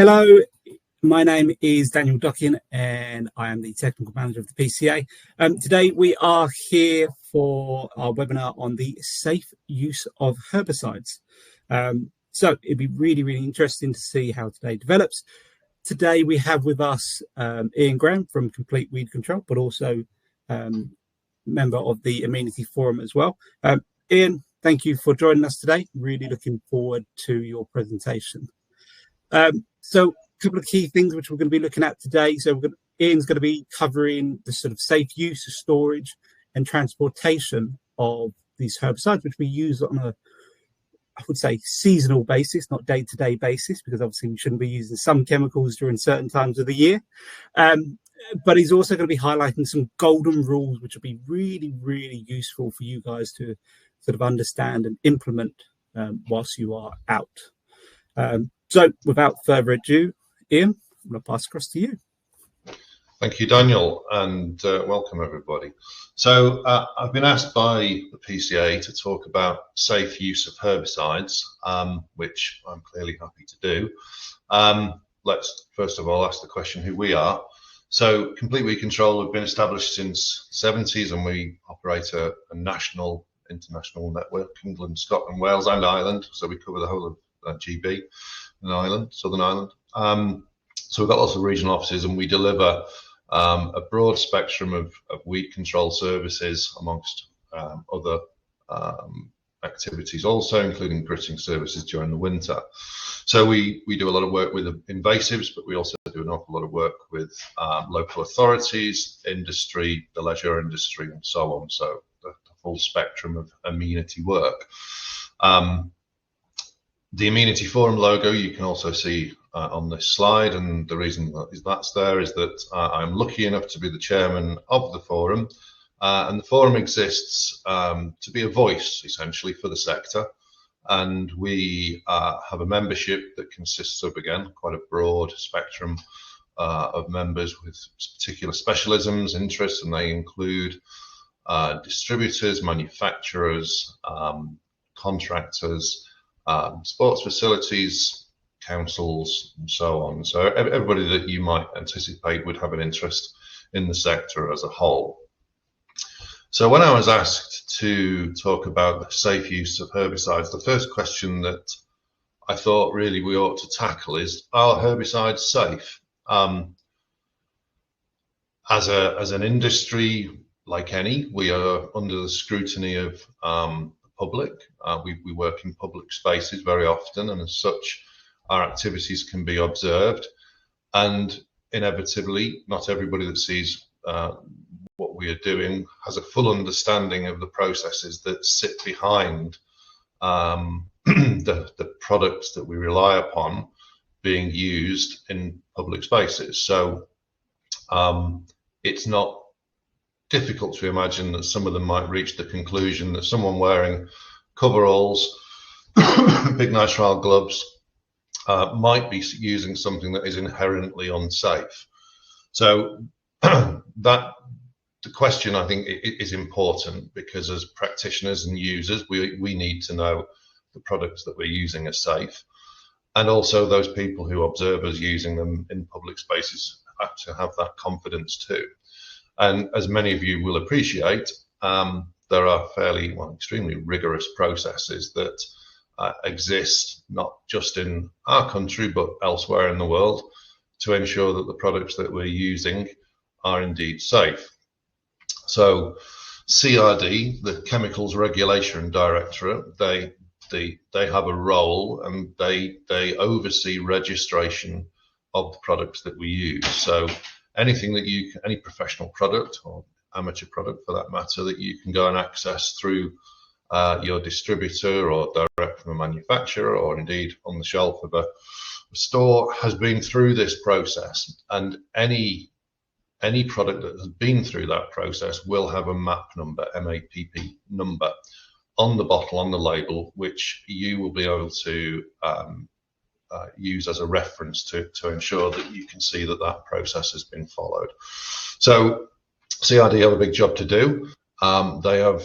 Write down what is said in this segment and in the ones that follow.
Hello, my name is Daniel Dockin and I am the Technical Manager of the PCA. Today we are here for our webinar on the safe use of herbicides. So it'd be really interesting to see how today develops. Today we have with us Ian Graham from Complete Weed Control, but also member of the Amenity Forum as well. Ian, thank you for joining us today. Really looking forward to your presentation. So a couple of key things which we're going to be looking at today. So Ian's going to be covering the sort of safe use, storage and transportation of these herbicides, which we use on a, I would say, seasonal basis, not day-to-day basis, because obviously we shouldn't be using some chemicals during certain times of the year. But he's also going to be highlighting some golden rules, which will be really useful for you guys to sort of understand and implement whilst you are out. So without further ado, Ian, I'm going to pass across to you. Thank you, Daniel, and welcome everybody. So I've been asked by the PCA to talk about safe use of herbicides, which I'm clearly happy to do. Let's first of all ask the question who we are. So Complete Weed Control have been established since the 70s, and we operate a national, international network, England, Scotland, Wales and Ireland. So we cover the whole of GB and Ireland, Southern Ireland. So we've got lots of regional offices, and we deliver a broad spectrum of weed control services amongst other activities also, including gritting services during the winter. So we do a lot of work with invasives, but we also do an awful lot of work with local authorities, industry, the leisure industry and so on. So the full spectrum of amenity work. The Amenity Forum logo you can also see on this slide, and the reason that's there is that I'm lucky enough to be the chairman of the forum, and the forum exists to be a voice essentially for the sector, and we have a membership that consists of, again, quite a broad spectrum of members with particular specialisms, interests, and they include distributors, manufacturers, contractors, sports facilities, councils and so on. So everybody that you might anticipate would have an interest in the sector as a whole. So when I was asked to talk about the safe use of herbicides, the first question that I thought really we ought to tackle is, are herbicides safe? As an industry, like any, we are under the scrutiny of public. We work in public spaces very often, and as such our activities can be observed, and inevitably not everybody that sees what we are doing has a full understanding of the processes that sit behind the products that we rely upon being used in public spaces. So it's not difficult to imagine that some of them might reach the conclusion that someone wearing coveralls, big nitrile gloves, might be using something that is inherently unsafe. So that the question, I think, is important, because as practitioners and users, we need to know the products that we're using are safe, and also those people who observe us using them in public spaces have to have that confidence too. And as many of you will appreciate, there are extremely rigorous processes that exist not just in our country but elsewhere in the world to ensure that the products that we're using are indeed safe. So CRD, the Chemicals Regulation Directorate, they have a role, and they oversee registration of the products that we use. So anything that any professional product or amateur product for that matter that you can go and access through your distributor or direct from a manufacturer, or indeed on the shelf of a store, has been through this process, and any product that has been through that process will have a MAP number, MAPP number, on the bottle, on the label, which you will be able to use as a reference to ensure that you can see that that process has been followed. So CRD have a big job to do. They have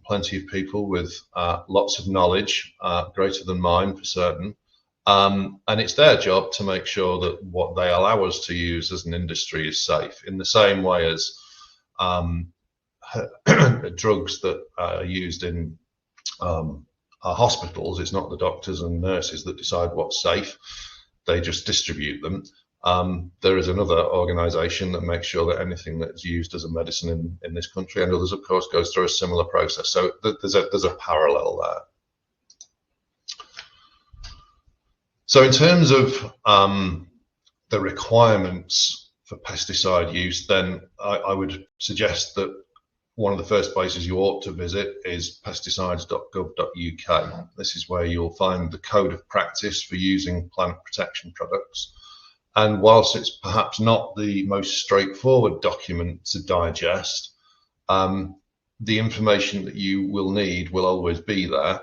plenty of people with lots of knowledge, greater than mine for certain, And it's their job to make sure that what they allow us to use as an industry is safe, in the same way as drugs that are used in our hospitals. It's not the doctors and nurses that decide what's safe. They just distribute them. There is another organisation that makes sure that anything that's used as a medicine in this country, and others, of course, goes through a similar process. So there's a parallel there. So in terms of the requirements for pesticide use, then I would suggest that one of the first places you ought to visit is pesticides.gov.uk. This is where you'll find the code of practice for using plant protection products. And whilst it's perhaps not the most straightforward document to digest, the information that you will need will always be there.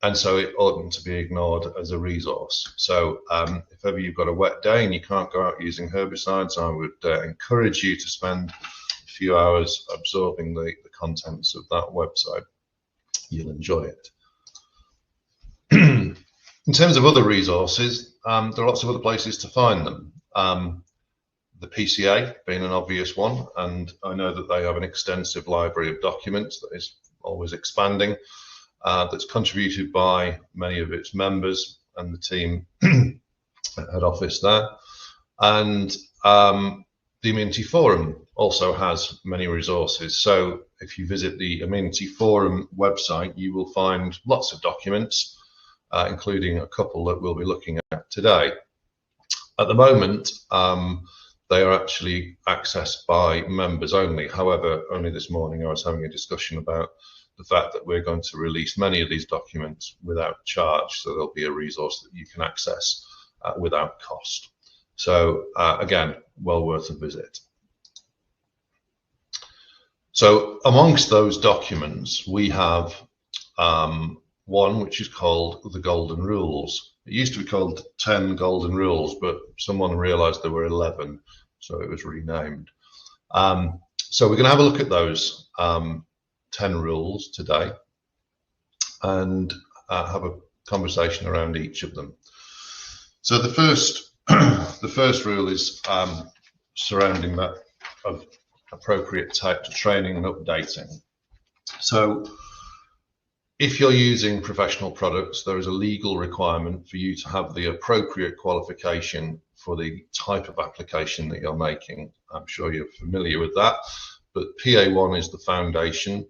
And so it oughtn't to be ignored as a resource. So if ever you've got a wet day and you can't go out using herbicides, I would encourage you to spend a few hours absorbing the contents of that website. You'll enjoy it. In terms of other resources, there are lots of other places to find them. The PCA being an obvious one, and I know that they have an extensive library of documents that is always expanding, that's contributed by many of its members and the team at head office there. And the Immunity Forum also has many resources. So if you visit the Immunity Forum website, you will find lots of documents, including a couple that we'll be looking at today. At the moment, they are actually accessed by members only. However, only this morning I was having a discussion about the fact that we're going to release many of these documents without charge, so there'll be a resource that you can access without cost. So again, well worth a visit. So amongst those documents, we have one which is called the Golden Rules. It used to be called 10 Golden Rules, but someone realized there were 11, so it was renamed. So we're going to have a look at those 10 rules today and have a conversation around each of them. So the first rule is surrounding that of appropriate type of training and updating. So if you're using professional products, there is a legal requirement for you to have the appropriate qualification for the type of application that you're making. I'm sure you're familiar with that, but PA1 is the foundation,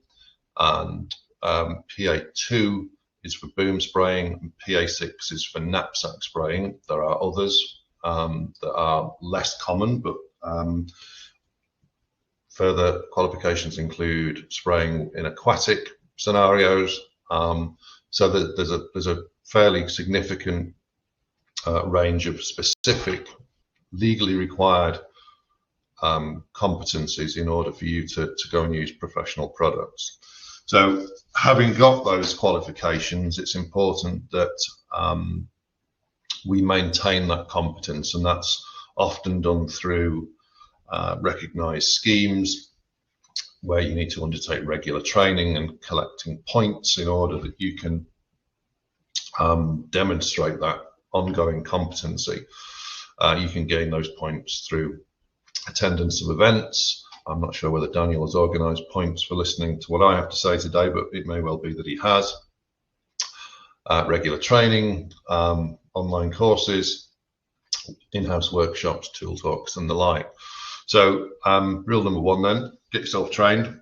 and PA2 is for boom spraying, and PA6 is for knapsack spraying. There are others that are less common, but further qualifications include spraying in aquatic scenarios. So there's a fairly significant range of specific legally required competencies in order for you to go and use professional products. So having got those qualifications, it's important that we maintain that competence, and that's often done through recognised schemes where you need to undertake regular training and collecting points in order that you can demonstrate that ongoing competency. You can gain those points through attendance of events. I'm not sure whether Daniel has organised points for listening to what I have to say today, but it may well be that he has. Regular training, online courses, in-house workshops, tool talks and the like. So rule number one then, get yourself trained,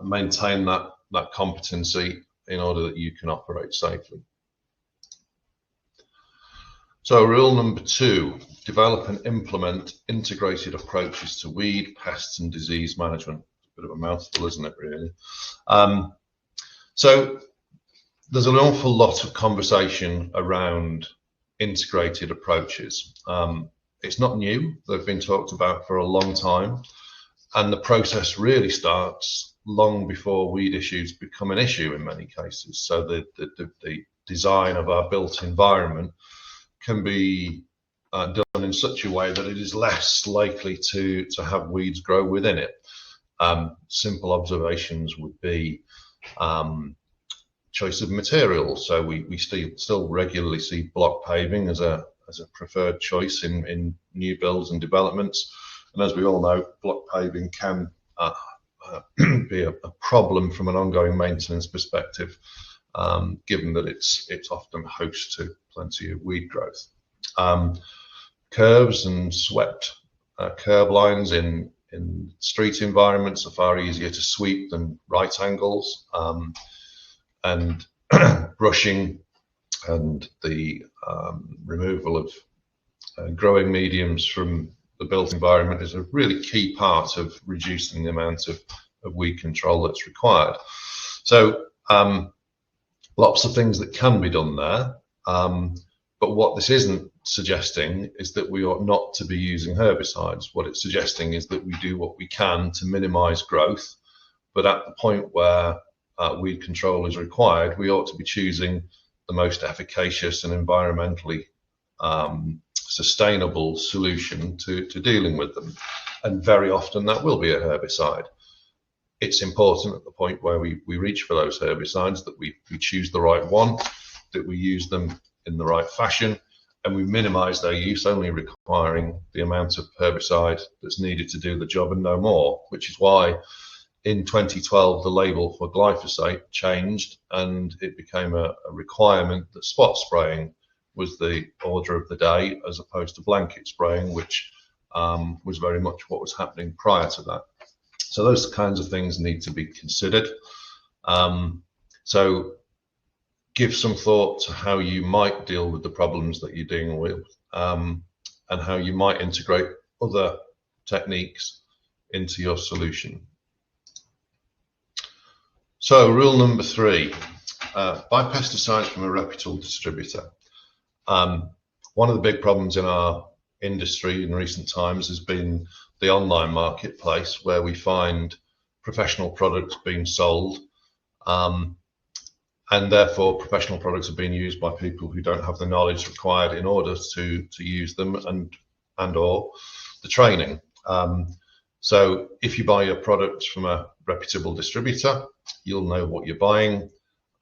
maintain that competency in order that you can operate safely. So rule number two, develop and implement integrated approaches to weed, pests and disease management. A bit of a mouthful, isn't it, really? So there's an awful lot of conversation around integrated approaches. It's not new. They've been talked about for a long time, and the process really starts long before weed issues become an issue in many cases. So the design of our built environment can be done in such a way that it is less likely to have weeds grow within it. Simple observations would be choice of materials. So we still regularly see block paving as a preferred choice in new builds and developments. And as we all know, block paving can be a problem from an ongoing maintenance perspective, given that it's often host to plenty of weed growth. Curves and swept curb lines in street environments are far easier to sweep than right angles, and brushing and the removal of growing mediums from the built environment is a really key part of reducing the amount of weed control that's required. So lots of things that can be done there, but what this isn't suggesting is that we ought not to be using herbicides. What it's suggesting is that we do what we can to minimize growth, but at the point where weed control is required, we ought to be choosing the most efficacious and environmentally sustainable solution to dealing with them. And very often that will be a herbicide. It's important at the point where we reach for those herbicides that we choose the right one, that we use them in the right fashion, and we minimize their use, only requiring the amount of herbicide that's needed to do the job and no more, which is why in 2012 the label for glyphosate changed and it became a requirement that spot spraying was the order of the day, as opposed to blanket spraying, which was very much what was happening prior to that. So those kinds of things need to be considered. So give some thought to how you might deal with the problems that you're dealing with, and how you might integrate other techniques into your solution. So rule number 3, buy pesticides from a reputable distributor. One of the big problems in our industry in recent times has been the online marketplace, where we find professional products being sold, and therefore professional products are being used by people who don't have the knowledge required in order to use them and or the training. So if you buy your products from a reputable distributor, you'll know what you're buying,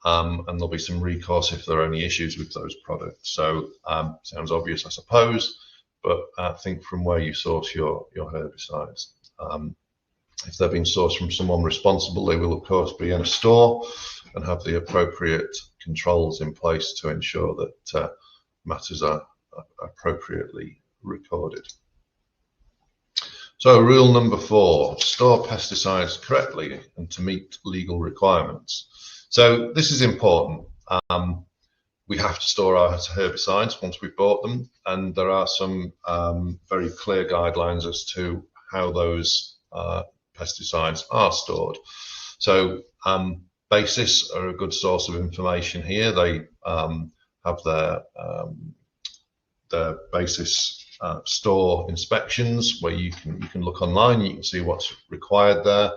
and there'll be some recourse if there are any issues with those products. So sounds obvious, I suppose, but think from where you source your herbicides. If they're being sourced from someone responsible, they will of course be in a store and have the appropriate controls in place to ensure that matters are appropriately recorded. So rule number 4, store pesticides correctly and to meet legal requirements. So this is important. We have to store our herbicides once we've bought them, and there are some very clear guidelines as to how those pesticides are stored. So basis are a good source of information here. They have their basis store inspections, where you can look online, you can see what's required there,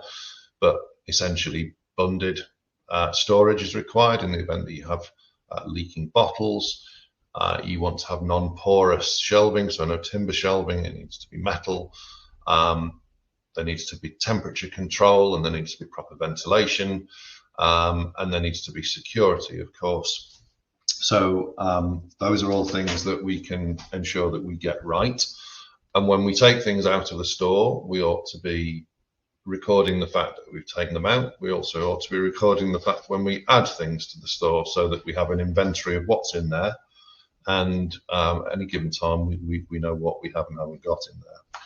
but essentially bunded storage is required in the event that you have leaking bottles. You want to have non-porous shelving, so no timber shelving. It needs to be metal. There needs to be temperature control, and there needs to be proper ventilation, and there needs to be security, of course. So those are all things that we can ensure that we get right. And when we take things out of the store, we ought to be recording the fact that we've taken them out. We also ought to be recording the fact when we add things to the store, so that we have an inventory of what's in there, and at any given time we know what we have and haven't got in there.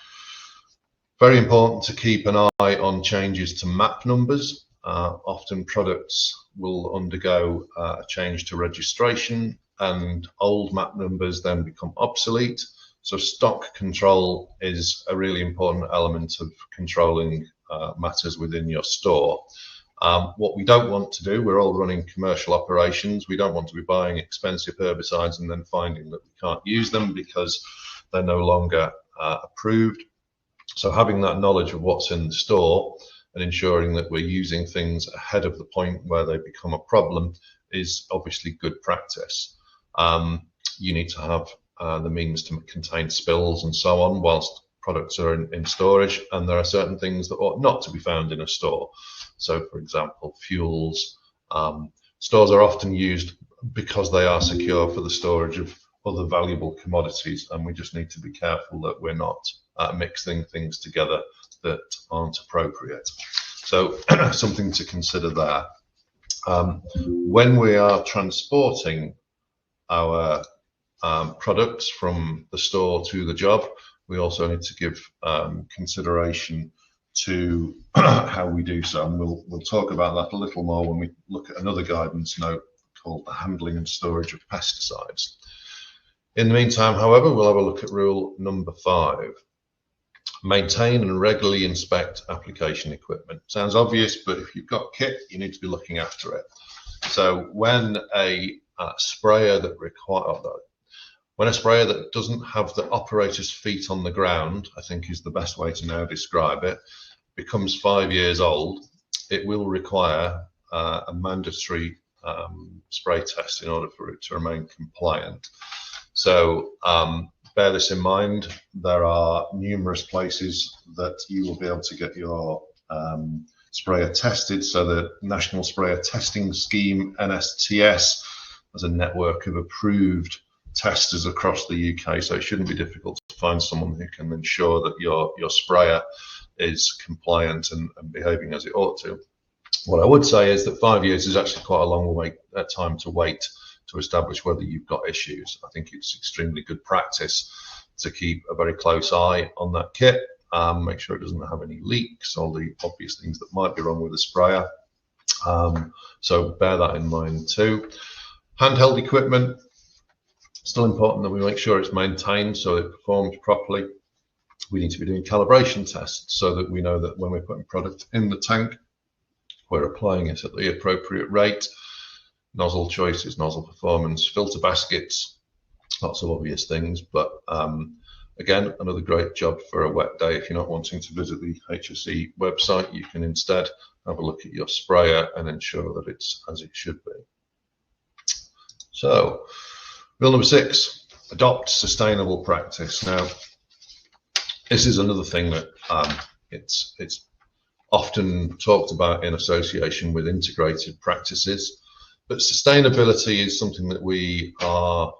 Very important to keep an eye on changes to map numbers. Often products will undergo a change to registration, and old map numbers then become obsolete. So stock control is a really important element of controlling matters within your store. What we don't want to do, we're all running commercial operations, we don't want to be buying expensive herbicides and then finding that we can't use them because they're no longer approved. So having that knowledge of what's in the store and ensuring that we're using things ahead of the point where they become a problem is obviously good practice. You need to have the means to contain spills and so on whilst products are in storage, and there are certain things that ought not to be found in a store. So for example, fuels, Stores are often used because they are secure for the storage of other valuable commodities, and we just need to be careful that we're not mixing things together that aren't appropriate. So something to consider there. When we are transporting our products from the store to the job, we also need to give consideration to how we do so, and we'll talk about that a little more when we look at another guidance note called the handling and storage of pesticides. In the meantime, however, we'll have a look at rule number 5. Maintain and regularly inspect application equipment. Sounds obvious, but if you've got kit, you need to be looking after it. So when a sprayer that doesn't have the operator's feet on the ground, I think is the best way to now describe it, becomes 5 years old, it will require a mandatory spray test in order for it to remain compliant. So bear this in mind. There are numerous places that you will be able to get your sprayer tested. So the National Sprayer Testing Scheme, NSTS, has a network of approved testers across the UK, so it shouldn't be difficult to find someone who can ensure that your sprayer is compliant and behaving as it ought to. What I would say is that 5 years is actually quite a long time to wait to establish whether you've got issues. I think it's extremely good practice to keep a very close eye on that kit, make sure it doesn't have any leaks, all the obvious things that might be wrong with the sprayer. So bear that in mind too. Handheld equipment, still important that we make sure it's maintained so it performs properly. We need to be doing calibration tests so that we know that when we're putting product in the tank, we're applying it at the appropriate rate. Nozzle choices, nozzle performance, filter baskets, lots of obvious things, but again, another great job for a wet day. If you're not wanting to visit the HSE website, you can instead have a look at your sprayer and ensure that it's as it should be. So, rule number 6, adopt sustainable practice. Now, this is another thing that it's often talked about in association with integrated practices, but sustainability is something that we are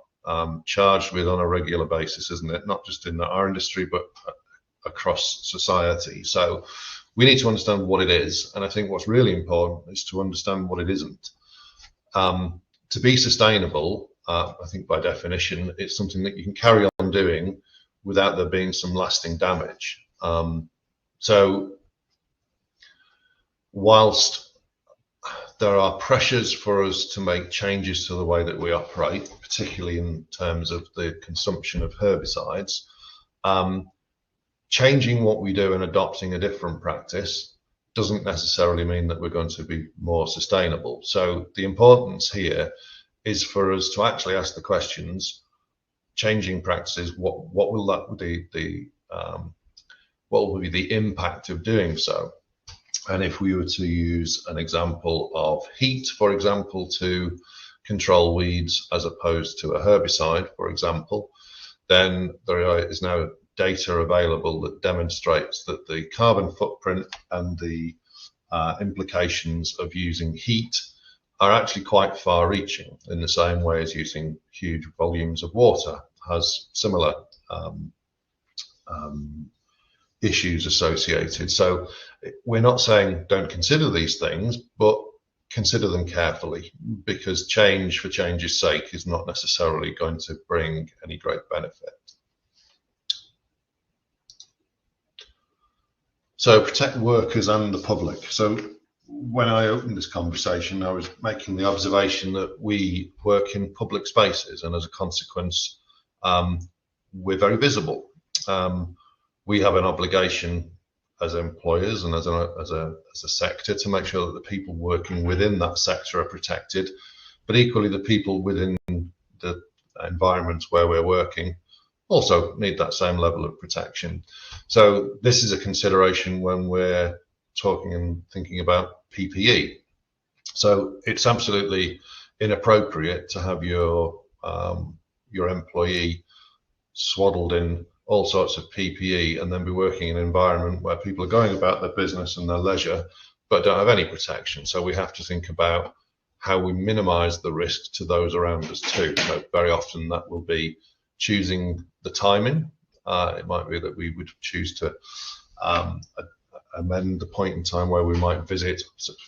charged with on a regular basis, isn't it? Not just in our industry, but across society. So we need to understand what it is, and I think what's really important is to understand what it isn't. To be sustainable, I think by definition, it's something that you can carry on doing without there being some lasting damage. So whilst there are pressures for us to make changes to the way that we operate, particularly in terms of the consumption of herbicides, changing what we do and adopting a different practice doesn't necessarily mean that we're going to be more sustainable. So the importance here is for us to actually ask the questions, changing practices, what will that what will be the impact of doing so? And if we were to use an example of heat, for example, to control weeds as opposed to a herbicide, for example, then there is now data available that demonstrates that the carbon footprint and the implications of using heat are actually quite far-reaching, in the same way as using huge volumes of water has similar issues associated. So we're not saying don't consider these things, but consider them carefully, because change for change's sake is not necessarily going to bring any great benefit. So protect workers and the public. So when I opened this conversation, I was making the observation that we work in public spaces, and as a consequence, we're very visible. We have an obligation as employers and as a sector to make sure that the people working within that sector are protected, but equally the people within the environments where we're working also need that same level of protection. So this is a consideration when we're talking and thinking about PPE. So it's absolutely inappropriate to have your employee swaddled in all sorts of PPE and then be working in an environment where people are going about their business and their leisure but don't have any protection. So we have to think about how we minimize the risk to those around us too. So very often that will be choosing the timing. It might be that we would choose to amend the point in time where we might visit,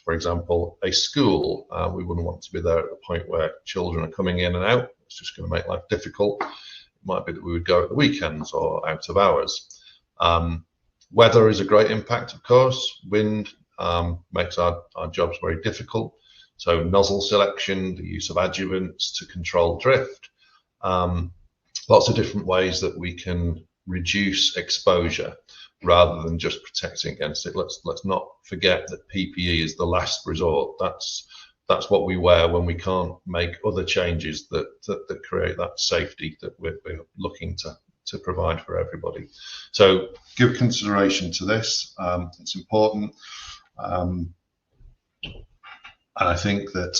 for example, a school. We wouldn't want to be there at the point where children are coming in and out. It's just going to make life difficult. It might be that we would go at the weekends or out of hours. Weather is a great impact, of course. Wind makes our jobs very difficult. So nozzle selection, the use of adjuvants to control drift, lots of different ways that we can reduce exposure rather than just protecting against it. Let's not forget that PPE is the last resort. That's what we wear when we can't make other changes that create that safety that we're looking to provide for everybody. So give consideration to this. It's important. And I think that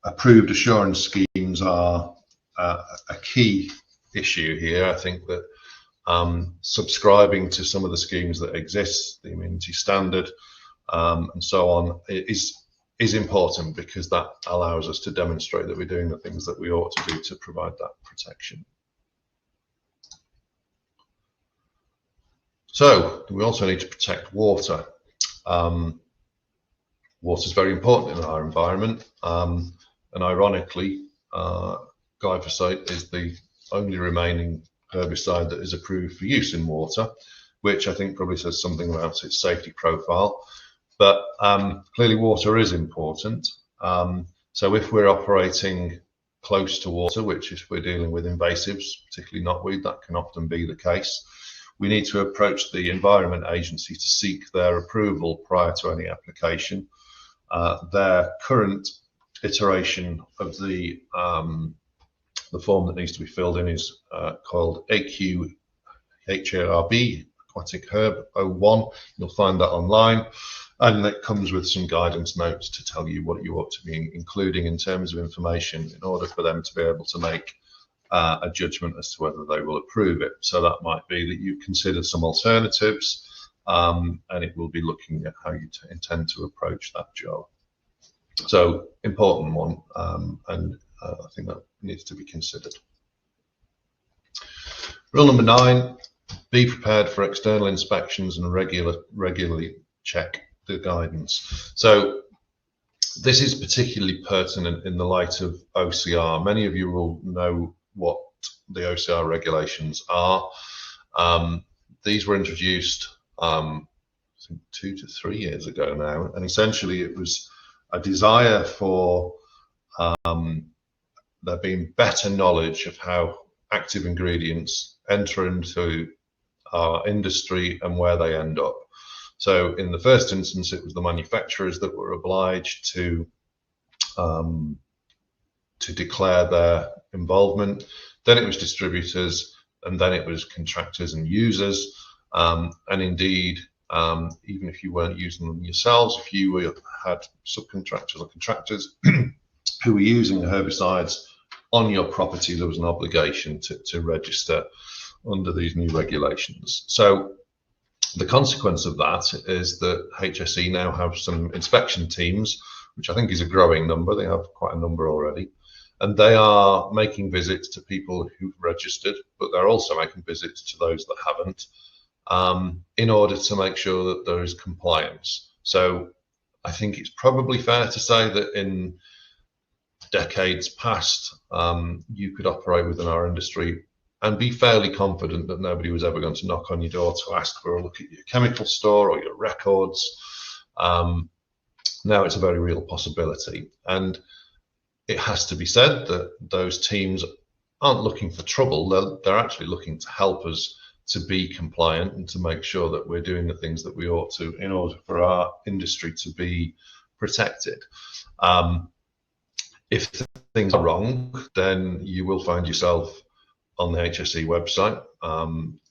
approved assurance schemes are a key issue here. I think that subscribing to some of the schemes that exist, the immunity standard, and so on, is important, because that allows us to demonstrate that we're doing the things that we ought to do to provide that protection. So we also need to protect water. Water is very important in our environment, and ironically, glyphosate is the only remaining herbicide that is approved for use in water, which I think probably says something about its safety profile. But clearly water is important. So if we're operating close to water, which if we're dealing with invasives, particularly knotweed, that can often be the case, we need to approach the Environment Agency to seek their approval prior to any application. Their current iteration of the form that needs to be filled in is called AQHERB, Aquatic Herb 01. You'll find that online, and it comes with some guidance notes to tell you what you ought to be including in terms of information in order for them to be able to make a judgment as to whether they will approve it. So that might be that you consider some alternatives, and it will be looking at how you intend to approach that job. So important one, and I think that needs to be considered. Rule number 9, be prepared for external inspections and regularly check the guidance. So this is particularly pertinent in the light of OCR. Many of you will know what the OCR regulations are. These were introduced I think 2 to 3 years ago now, and essentially it was a desire for there being better knowledge of how active ingredients enter into our industry and where they end up. So in the first instance, it was the manufacturers that were obliged to declare their involvement. Then it was distributors, and then it was contractors and users. And indeed, even if you weren't using them yourselves, if you had subcontractors or contractors who were using herbicides on your property, there was an obligation to register under these new regulations. So the consequence of that is that HSE now have some inspection teams, which I think is a growing number. They have quite a number already, and they are making visits to people who've registered, but they're also making visits to those that haven't, in order to make sure that there is compliance. So I think it's probably fair to say that in decades past, you could operate within our industry and be fairly confident that nobody was ever going to knock on your door to ask for a look at your chemical store or your records. Now it's a very real possibility, and it has to be said that those teams aren't looking for trouble. They're actually looking to help us to be compliant and to make sure that we're doing the things that we ought to in order for our industry to be protected. If things are wrong, then you will find yourself on the HSE website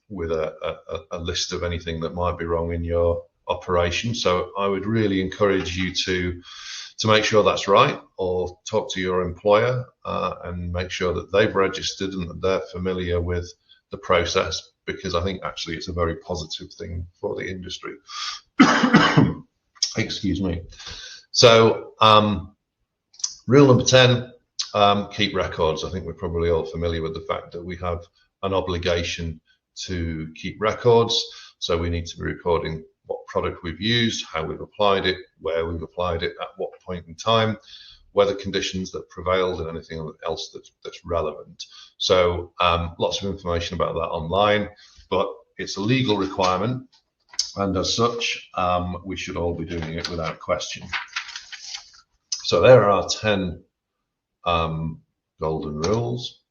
with a list of anything that might be wrong in your operation. So I would really encourage you to make sure that's right, or talk to your employer and make sure that they've registered and that they're familiar with the process, because I think actually it's a very positive thing for the industry. Excuse me. So Rule number 10, keep records. I think we're probably all familiar with the fact that we have an obligation to keep records. So we need to be recording what product we've used, how we've applied it, where we've applied it, at what point in time, weather conditions that prevailed, and anything else that's relevant. So lots of information about that online, but it's a legal requirement, and as such, we should all be doing it without question. So there are 10 golden rules.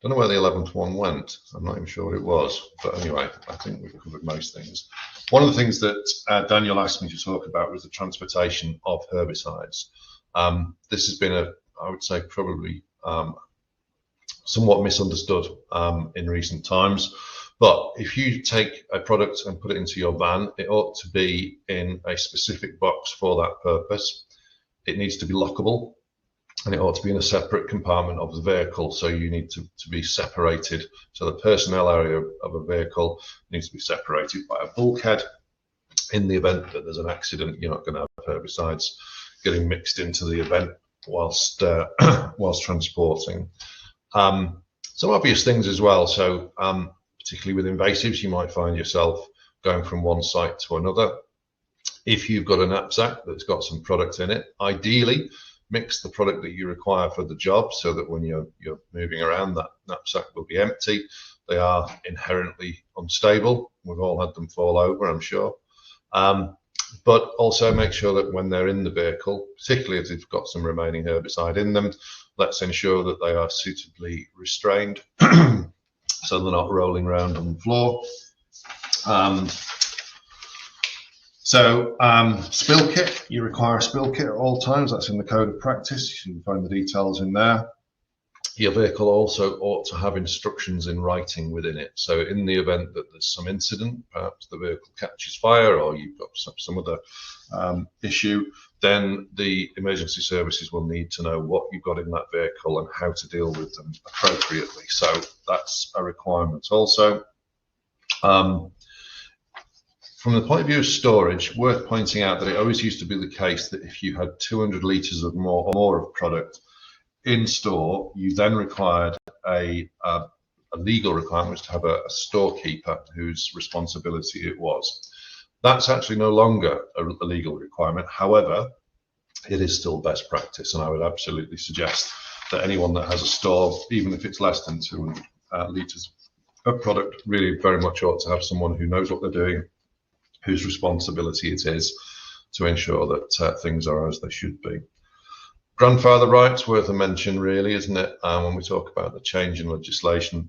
Don't know where the 11th one went. I'm not even sure what it was, but anyway, I think we've covered most things. One of the things that Daniel asked me to talk about was the transportation of herbicides. This has been I would say, probably somewhat misunderstood in recent times. But if you take a product and put it into your van, it ought to be in a specific box for that purpose. It needs to be lockable, and it ought to be in a separate compartment of the vehicle. So you need to be separated. So the personnel area of a vehicle needs to be separated by a bulkhead. In the event that there's an accident, you're not going to have herbicides getting mixed into the event whilst transporting. Some obvious things as well. So particularly with invasives, you might find yourself going from one site to another. If you've got a knapsack that's got some product in it, ideally mix the product that you require for the job, so that when you're moving around, that knapsack will be empty. They are inherently unstable. We've all had them fall over, I'm sure. But also make sure that when they're in the vehicle, particularly if they've got some remaining herbicide in them, let's ensure that they are suitably restrained so they're not rolling around on the floor. Spill kit, you require a spill kit at all times. That's in the code of practice. You can find the details in there. Your vehicle also ought to have instructions in writing within it. So in the event that there's some incident, perhaps the vehicle catches fire or you've got some other issue, then the emergency services will need to know what you've got in that vehicle and how to deal with them appropriately. So that's a requirement also. From the point of view of storage, worth pointing out that it always used to be the case that if you had 200 litres or more of product in store, you then required a legal requirement to have a storekeeper whose responsibility it was. That's actually no longer a legal requirement. However, it is still best practice, and I would absolutely suggest that anyone that has a store, even if it's less than 200 litres of product, really very much ought to have someone who knows what they're doing, whose responsibility it is to ensure that things are as they should be. Grandfather rights, worth a mention really, isn't it? When we talk about the change in legislation,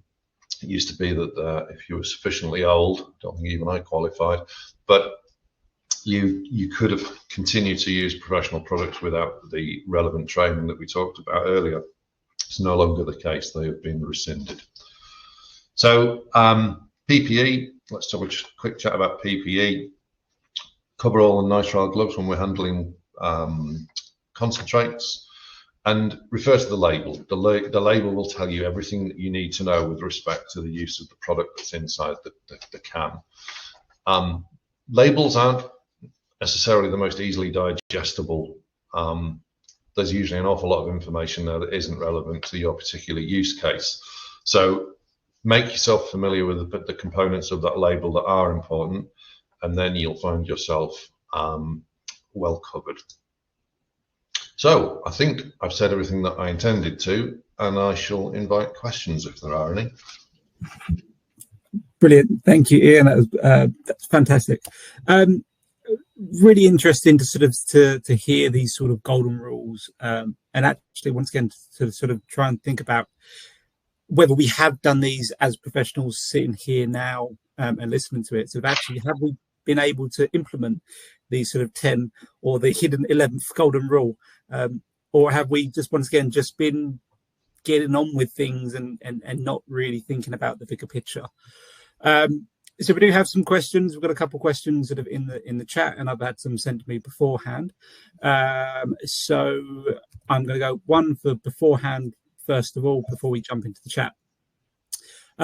it used to be that if you were sufficiently old, I don't think even I qualified, but you could have continued to use professional products without the relevant training that we talked about earlier. It's no longer the case. They have been rescinded. So PPE, let's have a quick chat about PPE. Cover all the nitrile gloves when we're handling concentrates, and refer to the label. The label will tell you everything that you need to know with respect to the use of the product that's inside the can. Labels aren't necessarily the most easily digestible. There's usually an awful lot of information there that isn't relevant to your particular use case. So make yourself familiar with the components of that label that are important, and then you'll find yourself well covered. So I think I've said everything that I intended to, and I shall invite questions if there are any. Brilliant, thank you, Ian. That's fantastic. Really interesting to sort of to hear these sort of golden rules, and actually once again to sort of try and think about whether we have done these as professionals sitting here now and listening to it. So actually, have we been able to implement these sort of 10 or the hidden 11th golden rule, or have we just once again just been getting on with things and not really thinking about the bigger picture? So we do have some questions. We've got a couple of questions sort of in the chat, and I've had some sent to me beforehand. So I'm going to go one for beforehand first of all before we jump into the chat.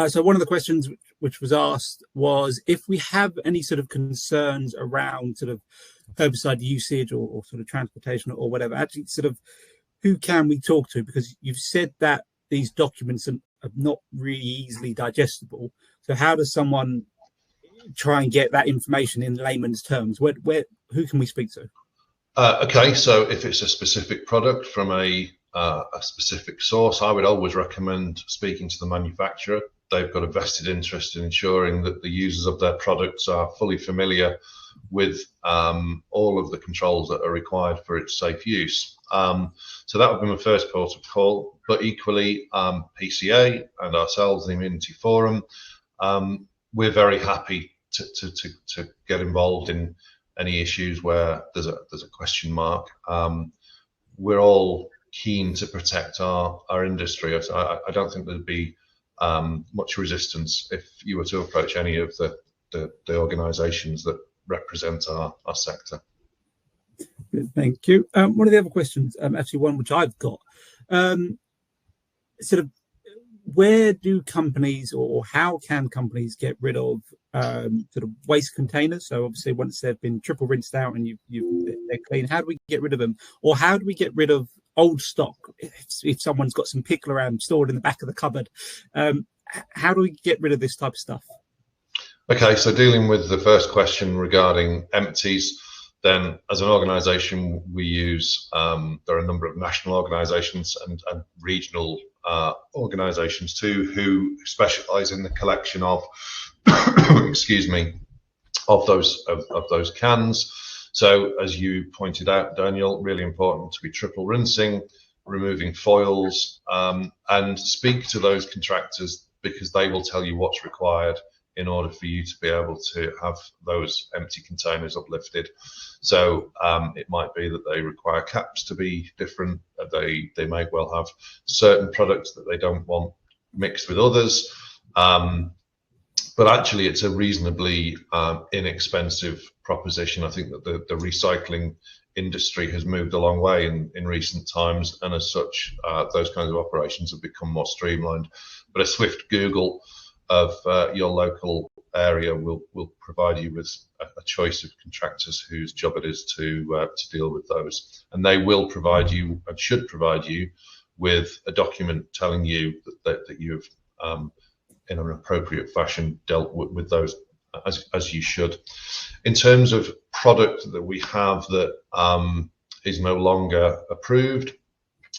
So one of the questions which was asked was if we have any sort of concerns around sort of herbicide usage or sort of transportation or whatever, actually sort of who can we talk to? Because you've said that these documents are not really easily digestible. So how does someone try and get that information in layman's terms? Who can we speak to? Okay, so if it's a specific product from a specific source, I would always recommend speaking to the manufacturer. They've got a vested interest in ensuring that the users of their products are fully familiar with all of the controls that are required for its safe use. So that would be my first port of call. But equally, PCA and ourselves, the Immunity Forum, we're very happy to get involved in any issues where there's a question mark. We're all keen to protect our industry. I don't think there'd be much resistance if you were to approach any of the organisations that represent our sector. Good, thank you. One of the other questions, actually one which I've got, sort of, where do companies, or how can companies get rid of sort of waste containers? So obviously once they've been triple rinsed out and they're clean, how do we get rid of them? Or how do we get rid of old stock? If someone's got some pickle around stored in the back of the cupboard, how do we get rid of this type of stuff? Okay, so dealing with the first question regarding empties, then as an organisation we use, there are a number of national organisations and regional organisations too who specialise in the collection of excuse me, of those cans. So as you pointed out, Daniel, really important to be triple rinsing, removing foils, and speak to those contractors because they will tell you what's required in order for you to be able to have those empty containers uplifted. So it might be that they require caps to be different. They may well have certain products that they don't want mixed with others. But actually it's a reasonably inexpensive proposition. I think that the recycling industry has moved a long way in recent times, and as such those kinds of operations have become more streamlined. But a swift Google of your local area will provide you with a choice of contractors whose job it is to deal with those, and they will provide you and should provide you with a document telling you that you've in an appropriate fashion dealt with those as you should. In terms of product that we have that is no longer approved,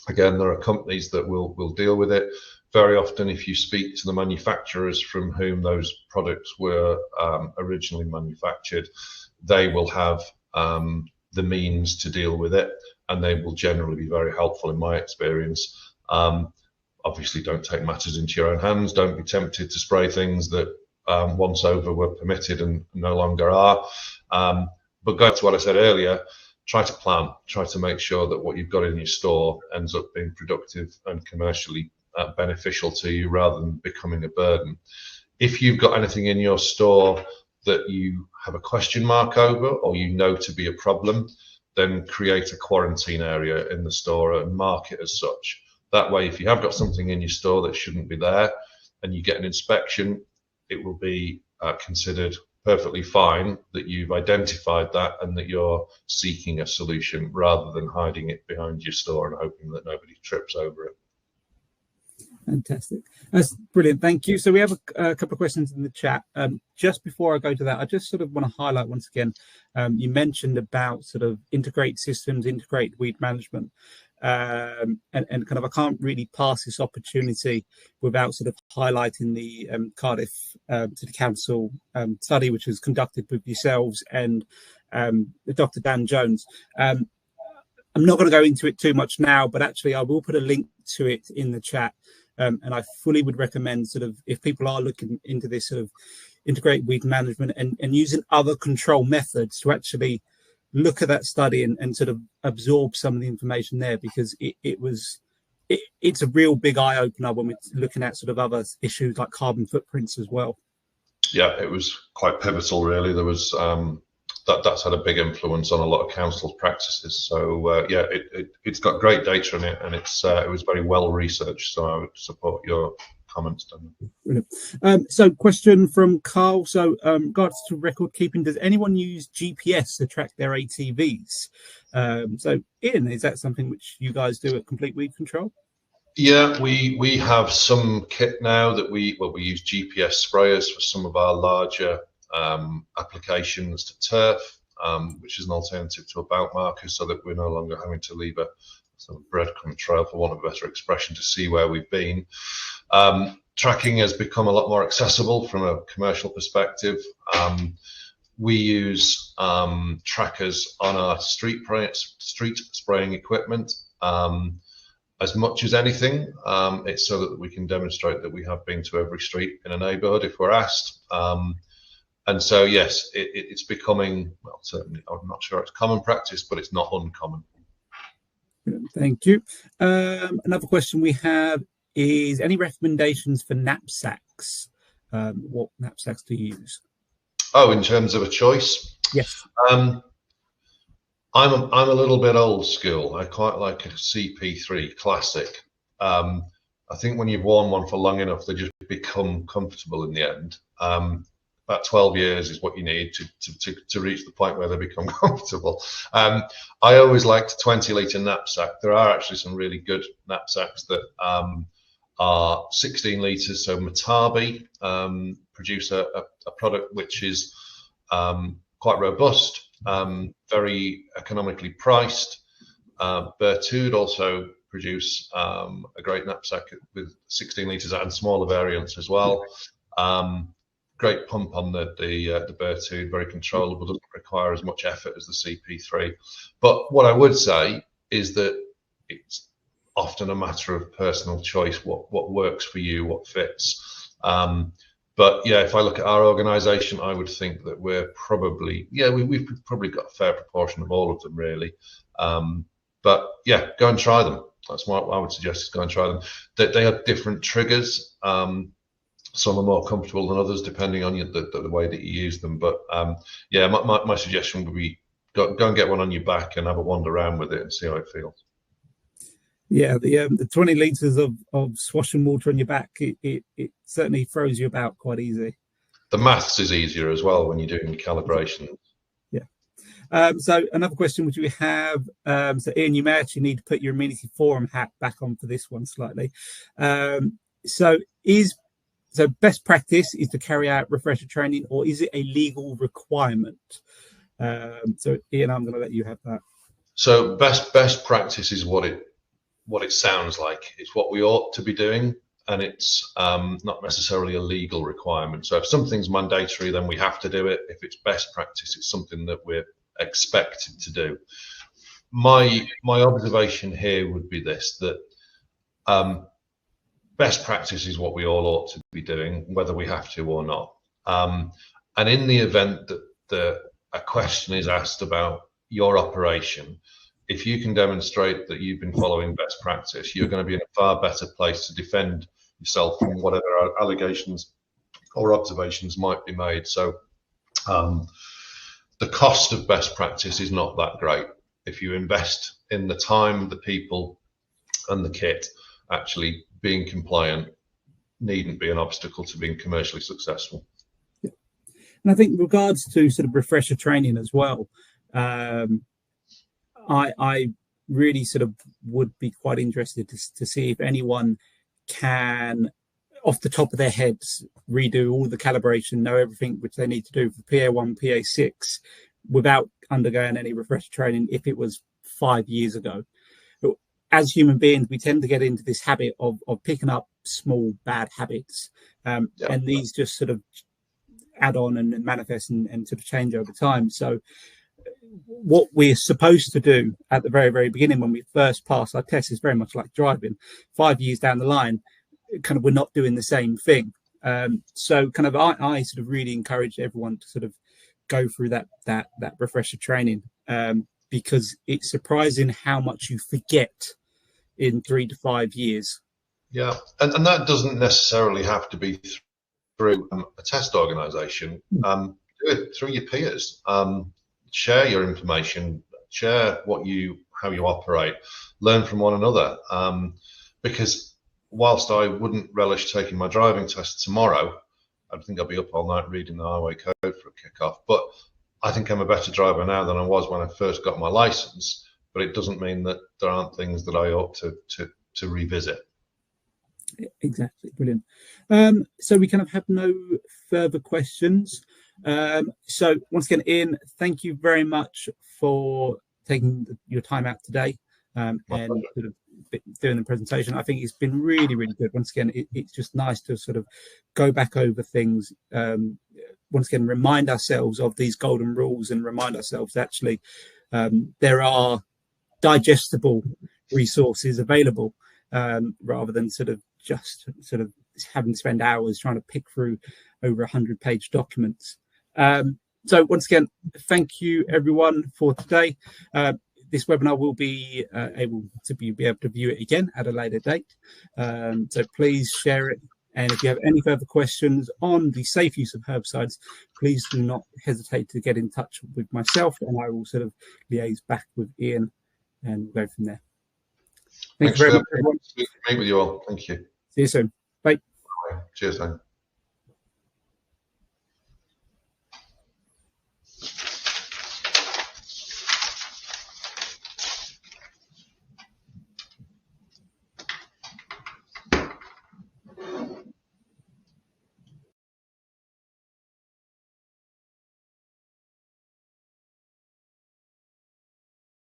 again, there are companies that will deal with it. Very often, if you speak to the manufacturers from whom those products were originally manufactured, they will have the means to deal with it, and they will generally be very helpful in my experience. Obviously, don't take matters into your own hands. Don't be tempted to spray things that once over were permitted and no longer are. But going to what I said earlier, try to plan, try to make sure that what you've got in your store ends up being productive and commercially beneficial to you rather than becoming a burden. If you've got anything in your store that you have a question mark over or you know to be a problem, then create a quarantine area in the store and mark it as such. That way, if you have got something in your store that shouldn't be there and you get an inspection, it will be considered perfectly fine that you've identified that and that you're seeking a solution rather than hiding it behind your store and hoping that nobody trips over it. Fantastic. That's brilliant. Thank you. So we have a couple of questions in the chat. Just before I go to that, I just sort of want to highlight once again, you mentioned about sort of integrate systems, integrate weed management. And kind of I can't really pass this opportunity without sort of highlighting the Cardiff City Council study, which was conducted with yourselves and Dr. Dan Jones. I'm not going to go into it too much now, but actually I will put a link to it in the chat. And I fully would recommend sort of if people are looking into this sort of integrate weed management and using other control methods to actually look at that study and sort of absorb some of the information there, because it's a real big eye opener when we're looking at sort of other issues like carbon footprints as well. Yeah, it was quite pivotal, really. There was that's had a big influence on a lot of councils' practices. So yeah, it's got great data in it, and it was very well researched. So I would support your comments, Daniel. So question from Carl. So regards to record keeping, does anyone use GPS to track their ATVs? So Ian, is that something which you guys do at Complete Weed Control? Yeah, we have some kit now that we use GPS sprayers for some of our larger applications to turf, which is an alternative to a bout marker, so that we're no longer having to leave a sort of breadcrumb trail, for want of a better expression, to see where we've been. Tracking has become a lot more accessible from a commercial perspective. We use trackers on our street spraying equipment. As much as anything, it's so that we can demonstrate that we have been to every street in a neighbourhood if we're asked. And so, yes, it's becoming, well, certainly, I'm not sure it's common practice, but it's not uncommon. Thank you. Another question we have is, any recommendations for knapsacks? What knapsacks to use? Oh, in terms of a choice? Yes. I'm a little bit old school. I quite like a CP3 classic. I think when you've worn one for long enough, they just become comfortable in the end. About 12 years is what you need to reach the point where they become comfortable. I always liked a 20-litre knapsack. There are actually some really good knapsacks that are 16 litres. So Matabi produce a product which is quite robust. Very economically priced. Bertude also produce a great knapsack with 16 litres and smaller variants as well. Great pump on the Bertude, very controllable, doesn't require as much effort as the CP3. But what I would say is that it's often a matter of personal choice, what works for you, what fits. But yeah, if I look at our organisation, I would think that we're probably, we've probably got a fair proportion of all of them, really. But yeah, go and try them. That's what I would suggest, is go and try them. They have different triggers. Some are more comfortable than others, depending on the way that you use them. But yeah, my suggestion would be go and get one on your back and have a wander around with it and see how it feels. Yeah, the 20 litres of swashing water on your back, it certainly throws you about quite easy. The maths is easier as well when you're doing your calibration. Yeah. So another question which we have, so Ian, you may actually need to put your Amenity Forum hat back on for this one slightly. So best practice is to carry out refresher training, or is it a legal requirement? So Ian, I'm going to let you have that. So best practice is what it sounds like. It's what we ought to be doing, and it's not necessarily a legal requirement. So if something's mandatory, then we have to do it. If it's best practice, it's something that we're expected to do. My observation here would be this, that best practice is what we all ought to be doing, whether we have to or not. And in the event that a question is asked about your operation, if you can demonstrate that you've been following best practice, you're going to be in a far better place to defend yourself from whatever allegations or observations might be made. So the cost of best practice is not that great. If you invest in the time, the people and the kit, actually being compliant needn't be an obstacle to being commercially successful. Yeah. And I think in regards to sort of refresher training as well, I really sort of would be quite interested to see if anyone can, off the top of their heads, redo all the calibration, know everything which they need to do for PA1, PA6 without undergoing any refresher training if it was 5 years ago. But as human beings, we tend to get into this habit of picking up small bad habits, and these just sort of add on and manifest and sort of change over time. So what we're supposed to do at the very, very beginning when we first pass our test is very much like driving. 5 years down the line, kind of we're not doing the same thing. So kind of I sort of really encourage everyone to sort of go through that refresher training, because it's surprising how much you forget in 3 to 5 years. Yeah, and that doesn't necessarily have to be through a test organisation. Do it through your peers. Share your information, share how you operate, learn from one another. Because whilst I wouldn't relish taking my driving test tomorrow, I think I'll be up all night reading the highway code for a kick-off. But I think I'm a better driver now than I was when I first got my license. but it doesn't mean that there aren't things that I ought to revisit. Exactly, brilliant. So we kind of have no further questions. So once again, Ian, thank you very much for taking your time out today and sort of doing the presentation. I think it's been really, really good. Once again, it's just nice to sort of go back over things. Once again, remind ourselves of these golden rules and remind ourselves that actually there are digestible resources available, rather than just having to spend hours trying to pick through over 100-page documents. So once again, thank you everyone for today. This webinar will be able to view it again at a later date. So please share it. And if you have any further questions on the safe use of herbicides, please do not hesitate to get in touch with myself, and I will sort of liaise back with Ian and go from there. Thank you very much, everyone. Meet with you all. Thank you. See you soon. Bye. Cheers, then.